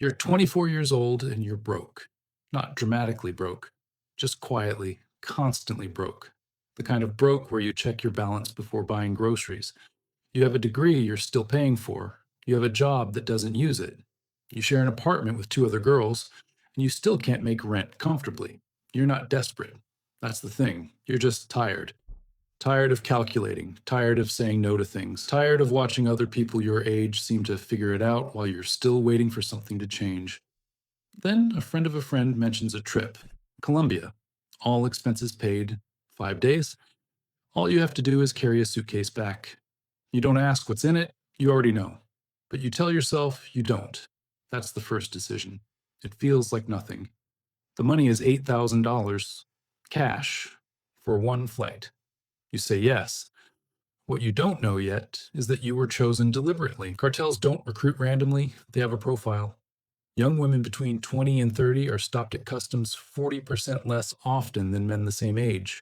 You're 24 years old and you're broke. Not dramatically broke, just quietly, constantly broke. The kind of broke where you check your balance before buying groceries. You have a degree you're still paying for. You have a job that doesn't use it. You share an apartment with two other girls, and you still can't make rent comfortably. You're not desperate. That's the thing. You're just tired. Tired of calculating, tired of saying no to things, tired of watching other people your age seem to figure it out while you're still waiting for something to change. Then a friend of a friend mentions a trip. Colombia. All expenses paid. 5 days. All you have to do is carry a suitcase back. You don't ask what's in it, you already know. But you tell yourself you don't. That's the first decision. It feels like nothing. The money is $8,000 cash for one flight. You say yes. What you don't know yet is that you were chosen deliberately. Cartels don't recruit randomly, they have a profile. Young women between 20 and 30 are stopped at customs 40% less often than men the same age.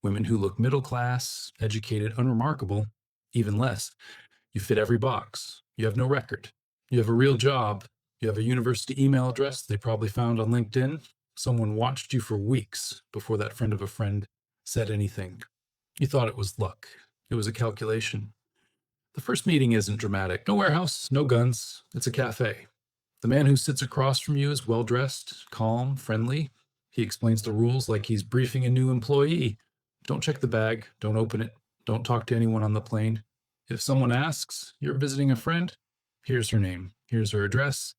Women who look middle class, educated, unremarkable, even less. You fit every box. You have no record. You have a real job. You have a university email address they probably found on LinkedIn. Someone watched you for weeks before that friend of a friend said anything. You thought it was luck. It was a calculation. The first meeting isn't dramatic. No warehouse, no guns. It's a cafe. The man who sits across from you is well dressed, calm, friendly. He explains the rules like he's briefing a new employee. Don't check the bag. Don't open it. Don't talk to anyone on the plane. If someone asks, you're visiting a friend? Here's her name. Here's her address.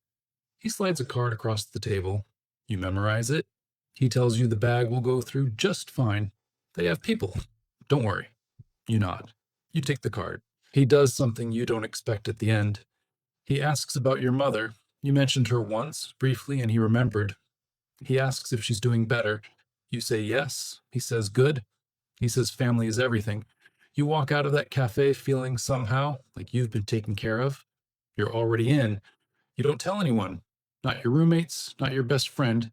He slides a card across the table. You memorize it. He tells you the bag will go through just fine. They have people. Don't worry. You nod. You take the card. He does something you don't expect at the end. He asks about your mother. You mentioned her once, briefly, and he remembered. He asks if she's doing better. You say yes. He says good. He says family is everything. You walk out of that cafe feeling somehow like you've been taken care of. You're already in. You don't tell anyone. Not your roommates, not your best friend,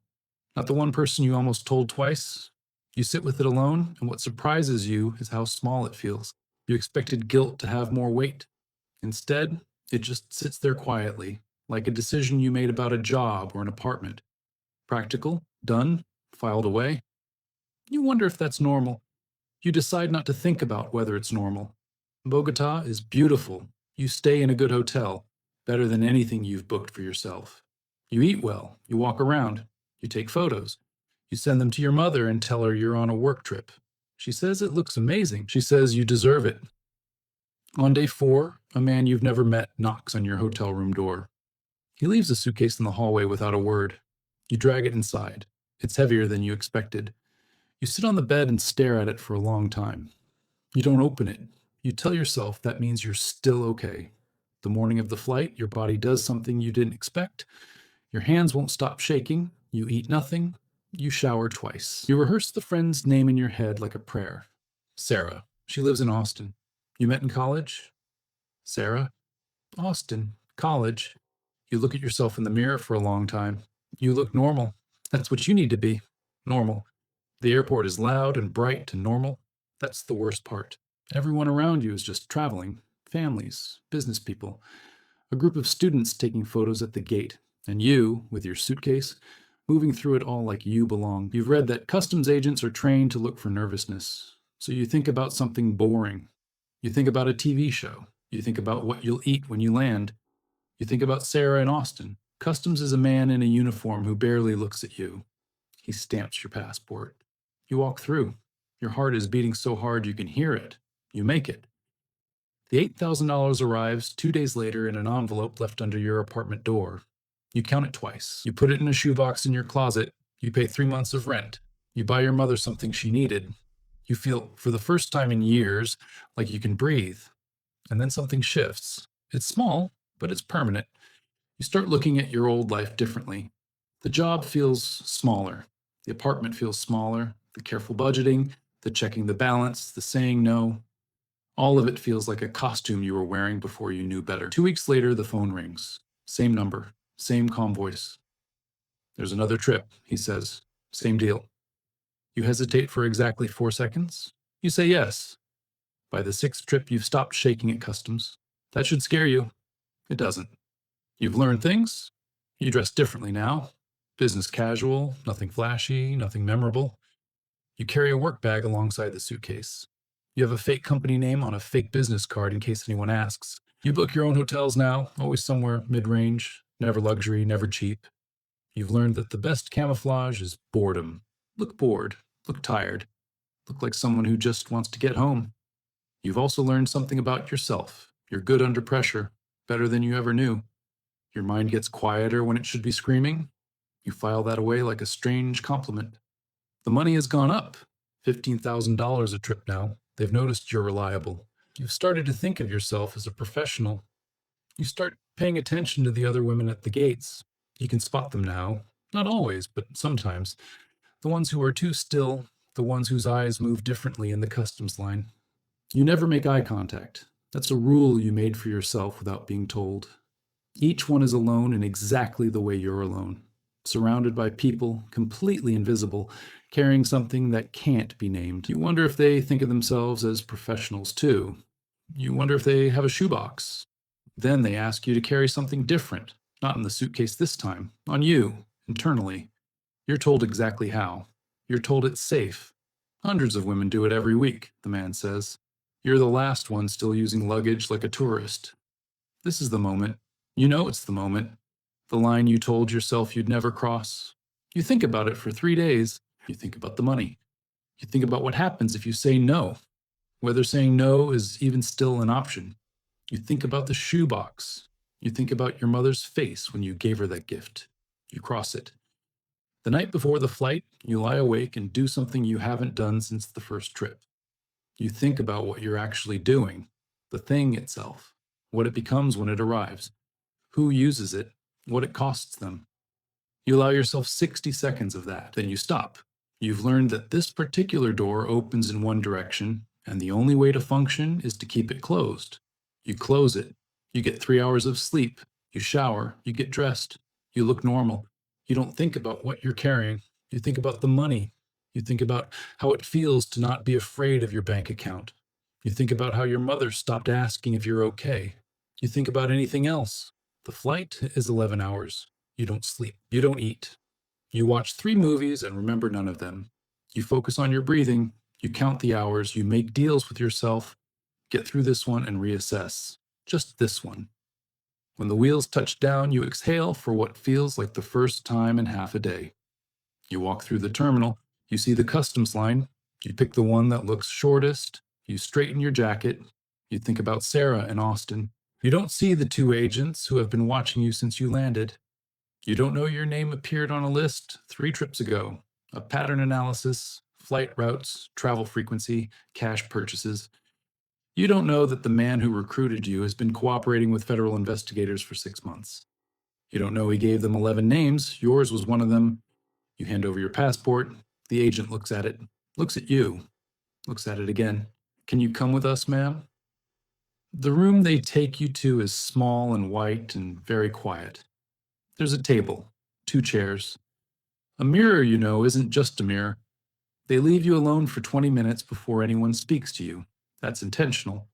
not the one person you almost told twice. You sit with it alone, and what surprises you is how small it feels. You expected guilt to have more weight. Instead, it just sits there quietly, like a decision you made about a job or an apartment. Practical, done, filed away. You wonder if that's normal. You decide not to think about whether it's normal. Bogota is beautiful. You stay in a good hotel, better than anything you've booked for yourself. You eat well. You walk around. You take photos. You send them to your mother and tell her you're on a work trip. She says it looks amazing. She says you deserve it. On day 4, a man you've never met knocks on your hotel room door. He leaves a suitcase in the hallway without a word. You drag it inside. It's heavier than you expected. You sit on the bed and stare at it for a long time. You don't open it. You tell yourself that means you're still okay. The morning of the flight, your body does something you didn't expect. Your hands won't stop shaking. You eat nothing. You shower twice. You rehearse the friend's name in your head like a prayer. Sarah. She lives in Austin. You met in college? Sarah. Austin. College. You look at yourself in the mirror for a long time. You look normal. That's what you need to be. Normal. The airport is loud and bright and normal. That's the worst part. Everyone around you is just traveling. Families, business people, a group of students taking photos at the gate, and you, with your suitcase, moving through it all like you belong. You've read that customs agents are trained to look for nervousness, so you think about something boring. You think about a TV show. You think about what you'll eat when you land. You think about Sarah in Austin. Customs is a man in a uniform who barely looks at you. He stamps your passport. You walk through. Your heart is beating so hard you can hear it. You make it. The $8,000 arrives 2 days later in an envelope left under your apartment door. You count it twice. You put it in a shoebox in your closet. You pay 3 months of rent. You buy your mother something she needed. You feel, for the first time in years, like you can breathe. And then something shifts. It's small, but it's permanent. You start looking at your old life differently. The job feels smaller. The apartment feels smaller. The careful budgeting, the checking the balance, the saying no. All of it feels like a costume you were wearing before you knew better. 2 weeks later, the phone rings. Same number, same calm voice. There's another trip, he says. Same deal. You hesitate for exactly 4 seconds. You say yes. By the 6th trip, you've stopped shaking at customs. That should scare you. It doesn't. You've learned things? You dress differently now. Business casual, nothing flashy, nothing memorable. You carry a work bag alongside the suitcase. You have a fake company name on a fake business card in case anyone asks. You book your own hotels now, always somewhere mid range, never luxury, never cheap. You've learned that the best camouflage is boredom. Look bored, look tired, look like someone who just wants to get home. You've also learned something about yourself. You're good under pressure, better than you ever knew. Your mind gets quieter when it should be screaming. You file that away like a strange compliment. The money has gone up. $15,000 a trip now. They've noticed you're reliable. You've started to think of yourself as a professional. You start paying attention to the other women at the gates. You can spot them now. Not always, but sometimes. The ones who are too still, the ones whose eyes move differently in the customs line. You never make eye contact. That's a rule you made for yourself without being told. Each one is alone in exactly the way you're alone, surrounded by people, completely invisible, carrying something that can't be named. You wonder if they think of themselves as professionals too. You wonder if they have a shoebox. Then they ask you to carry something different, not in the suitcase this time, on you, internally. You're told exactly how. You're told it's safe. Hundreds of women do it every week, the man says. You're the last one still using luggage like a tourist. This is the moment. You know it's the moment. The line you told yourself you'd never cross. You think about it for 3 days. You think about the money. You think about what happens if you say no, whether saying no is even still an option. You think about the shoebox. You think about your mother's face when you gave her that gift. You cross it. The night before the flight, you lie awake and do something you haven't done since the first trip. You think about what you're actually doing, the thing itself, what it becomes when it arrives, who uses it, what it costs them. You allow yourself 60 seconds of that, then you stop. You've learned that this particular door opens in one direction, and the only way to function is to keep it closed. You close it. You get 3 hours of sleep. You shower. You get dressed. You look normal. You don't think about what you're carrying. You think about the money. You think about how it feels to not be afraid of your bank account. You think about how your mother stopped asking if you're okay. You think about anything else. The flight is 11 hours. You don't sleep. You don't eat. You watch 3 movies and remember none of them. You focus on your breathing. You count the hours. You make deals with yourself. Get through this one and reassess. Just this one. When the wheels touch down, you exhale for what feels like the first time in half a day. You walk through the terminal. You see the customs line. You pick the one that looks shortest. You straighten your jacket. You think about Sarah and Austin. You don't see the 2 agents who have been watching you since you landed. You don't know your name appeared on a list 3 trips ago. A pattern analysis, flight routes, travel frequency, cash purchases. You don't know that the man who recruited you has been cooperating with federal investigators for 6 months. You don't know he gave them 11 names. Yours was one of them. You hand over your passport. The agent looks at it, looks at you, looks at it again. Can you come with us, ma'am? The room they take you to is small and white and very quiet. There's a table, 2 chairs. A mirror, you know, isn't just a mirror. They leave you alone for 20 minutes before anyone speaks to you. That's intentional.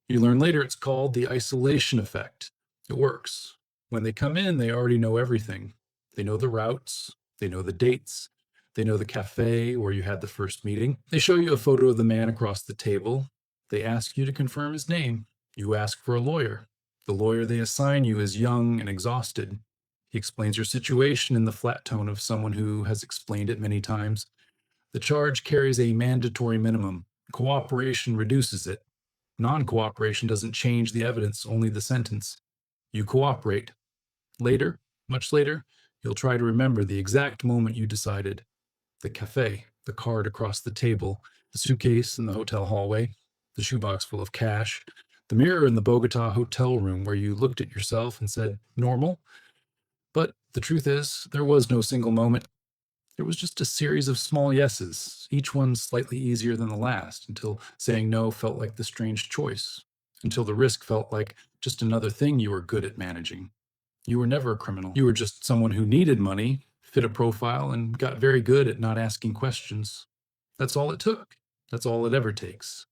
You learn later it's called the isolation effect. It works. When they come in, they already know everything. They know the routes, they know the dates, they know the café where you had the first meeting. They show you a photo of the man across the table. They ask you to confirm his name. You ask for a lawyer. The lawyer they assign you is young and exhausted. He explains your situation in the flat tone of someone who has explained it many times. The charge carries a mandatory minimum. Cooperation reduces it. Non-cooperation doesn't change the evidence, only the sentence. You cooperate. Later, much later, you'll try to remember the exact moment you decided. The cafe, the card across the table, the suitcase in the hotel hallway, the shoebox full of cash, the mirror in the Bogota hotel room where you looked at yourself and said, normal? But the truth is, there was no single moment. There was just a series of small yeses, each one slightly easier than the last, until saying no felt like the strange choice, until the risk felt like just another thing you were good at managing. You were never a criminal. You were just someone who needed money, fit a profile, and got very good at not asking questions. That's all it took. That's all it ever takes.